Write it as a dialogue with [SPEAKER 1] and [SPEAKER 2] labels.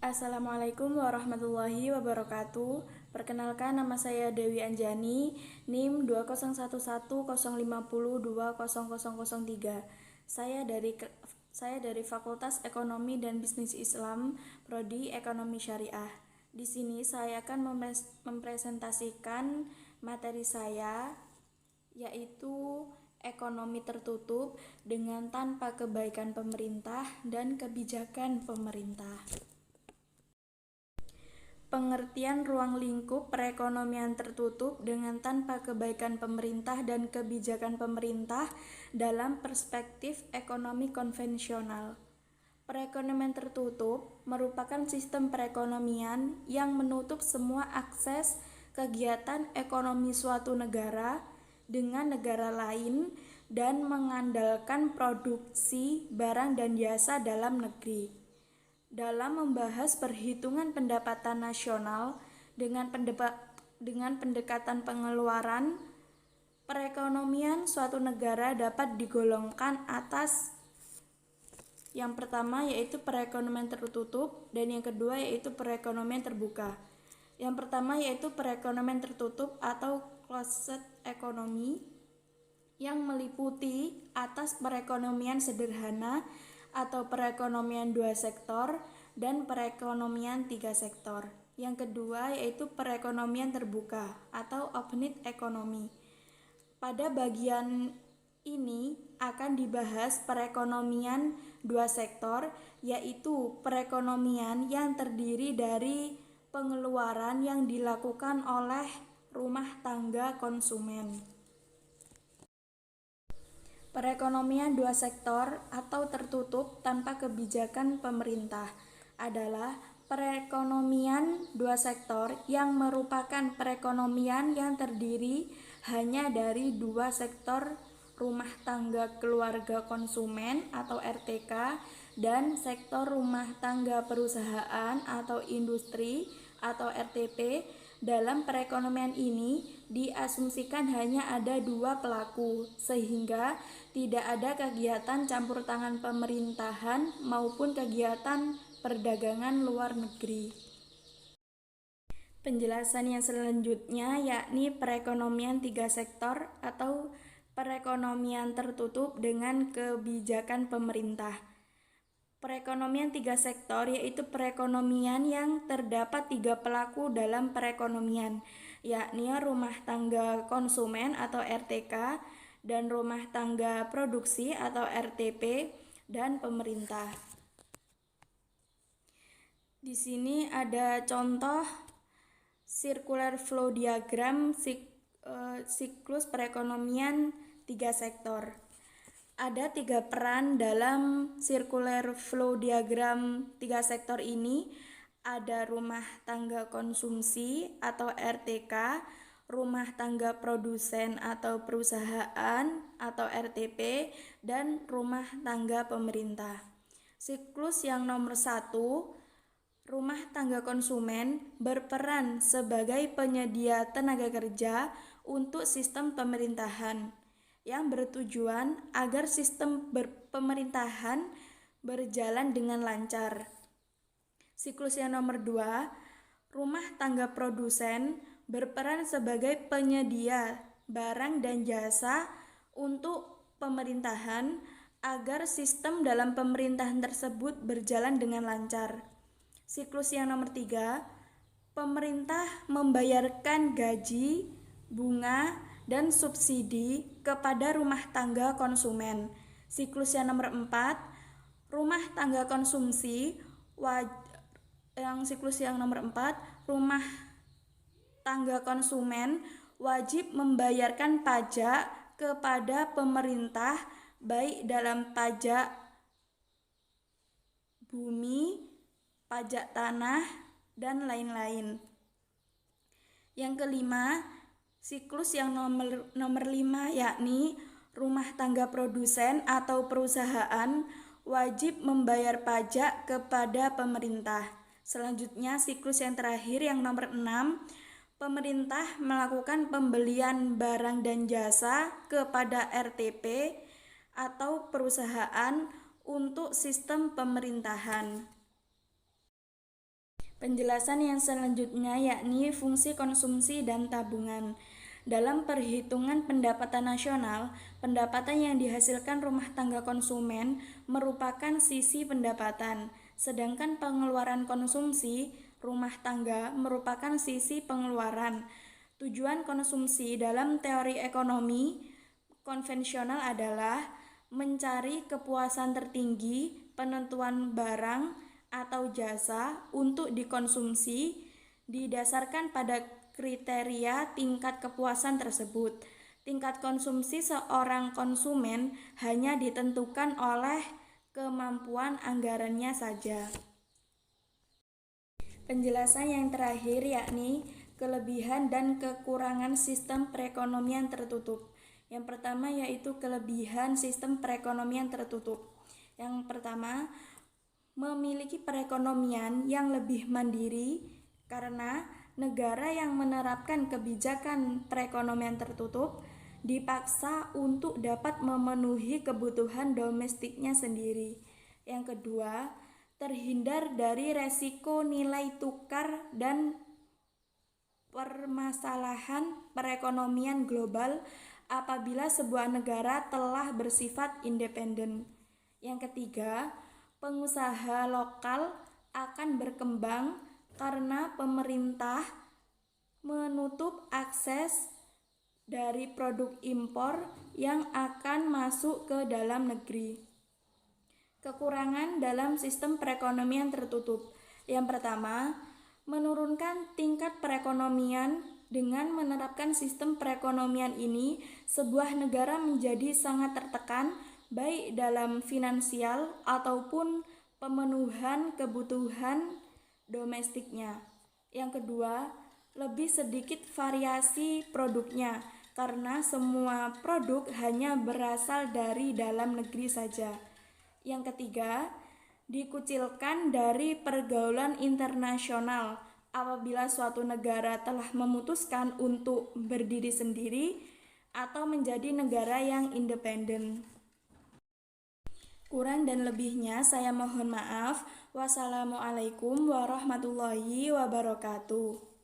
[SPEAKER 1] Assalamualaikum warahmatullahi wabarakatuh. Perkenalkan, nama saya Dewi Anjani, NIM 2011050200003. Saya dari Fakultas Ekonomi dan Bisnis Islam, Prodi Ekonomi Syariah. Di sini saya akan mempresentasikan materi saya, yaitu ekonomi tertutup dengan tanpa kebaikan pemerintah dan kebijakan pemerintah. Pengertian ruang lingkup perekonomian tertutup dengan tanpa kebaikan pemerintah dan kebijakan pemerintah dalam perspektif ekonomi konvensional. Perekonomian tertutup merupakan sistem perekonomian yang menutup semua akses kegiatan ekonomi suatu negara dengan negara lain dan mengandalkan produksi barang dan jasa dalam negeri. Dalam membahas perhitungan pendapatan nasional dengan pendekatan pengeluaran, perekonomian suatu negara dapat digolongkan atas yang pertama yaitu perekonomian tertutup dan yang kedua yaitu perekonomian terbuka. Yang pertama yaitu perekonomian tertutup atau closed economy yang meliputi atas perekonomian sederhana atau perekonomian dua sektor dan perekonomian tiga sektor. Yang kedua yaitu perekonomian terbuka atau open economy. Pada bagian ini akan dibahas perekonomian dua sektor, yaitu perekonomian yang terdiri dari pengeluaran yang dilakukan oleh rumah tangga konsumen. Perekonomian dua sektor atau tertutup tanpa kebijakan pemerintah adalah perekonomian dua sektor yang merupakan perekonomian yang terdiri hanya dari dua sektor rumah tangga keluarga konsumen atau RTK dan sektor rumah tangga perusahaan atau industri atau RTP. Dalam perekonomian ini diasumsikan hanya ada dua pelaku, sehingga tidak ada kegiatan campur tangan pemerintahan maupun kegiatan perdagangan luar negeri. Penjelasan yang selanjutnya yakni perekonomian tiga sektor atau perekonomian tertutup dengan kebijakan pemerintah. Perekonomian tiga sektor yaitu perekonomian yang terdapat tiga pelaku dalam perekonomian, yakni rumah tangga konsumen atau RTK dan rumah tangga produksi atau RTP dan pemerintah. Di sini ada contoh circular flow diagram siklus perekonomian tiga sektor. Ada tiga peran dalam circular flow diagram tiga sektor ini. Ada rumah tangga konsumsi atau RTK, rumah tangga produsen atau perusahaan atau RTP, dan rumah tangga pemerintah. Siklus yang nomor 1, rumah tangga konsumen berperan sebagai penyedia tenaga kerja untuk sistem pemerintahan yang bertujuan agar sistem pemerintahan berjalan dengan lancar. Siklus yang nomor 2, rumah tangga produsen berperan sebagai penyedia barang dan jasa untuk pemerintahan agar sistem dalam pemerintahan tersebut berjalan dengan lancar. Siklus yang nomor 3, pemerintah membayarkan gaji, bunga, dan subsidi kepada rumah tangga konsumen. Siklus yang nomor 4, rumah tangga konsumsi siklus yang nomor 4, rumah tangga konsumen wajib membayarkan pajak kepada pemerintah baik dalam pajak bumi, pajak tanah, dan lain-lain. Yang kelima, siklus yang nomor 5 yakni rumah tangga produsen atau perusahaan wajib membayar pajak kepada pemerintah. Selanjutnya siklus yang terakhir yang nomor 6, pemerintah melakukan pembelian barang dan jasa kepada RTP atau perusahaan untuk sistem pemerintahan. Penjelasan yang selanjutnya yakni fungsi konsumsi dan tabungan. Dalam perhitungan pendapatan nasional, pendapatan yang dihasilkan rumah tangga konsumen merupakan sisi pendapatan, sedangkan pengeluaran konsumsi rumah tangga merupakan sisi pengeluaran. Tujuan konsumsi dalam teori ekonomi konvensional adalah mencari kepuasan tertinggi, penentuan barang atau jasa untuk dikonsumsi didasarkan pada kriteria tingkat kepuasan tersebut. Tingkat konsumsi seorang konsumen hanya ditentukan oleh kemampuan anggarannya saja. Penjelasan yang terakhir yakni kelebihan dan kekurangan sistem perekonomian tertutup. Yang pertama yaitu kelebihan sistem perekonomian tertutup. Yang pertama, memiliki perekonomian yang lebih mandiri karena negara yang menerapkan kebijakan perekonomian tertutup dipaksa untuk dapat memenuhi kebutuhan domestiknya sendiri. Yang kedua, terhindar dari resiko nilai tukar dan permasalahan perekonomian global apabila sebuah negara telah bersifat independen. Yang ketiga, pengusaha lokal akan berkembang karena pemerintah menutup akses dari produk impor yang akan masuk ke dalam negeri. Kekurangan dalam sistem perekonomian tertutup. Yang pertama, menurunkan tingkat perekonomian. Dengan menerapkan sistem perekonomian ini, sebuah negara menjadi sangat tertekan baik dalam finansial ataupun pemenuhan kebutuhan domestiknya. Yang kedua, lebih sedikit variasi produknya karena semua produk hanya berasal dari dalam negeri saja. Yang ketiga, dikucilkan dari pergaulan internasional apabila suatu negara telah memutuskan untuk berdiri sendiri atau menjadi negara yang independen. Kurang dan lebihnya saya mohon maaf. Wassalamualaikum warahmatullahi wabarakatuh.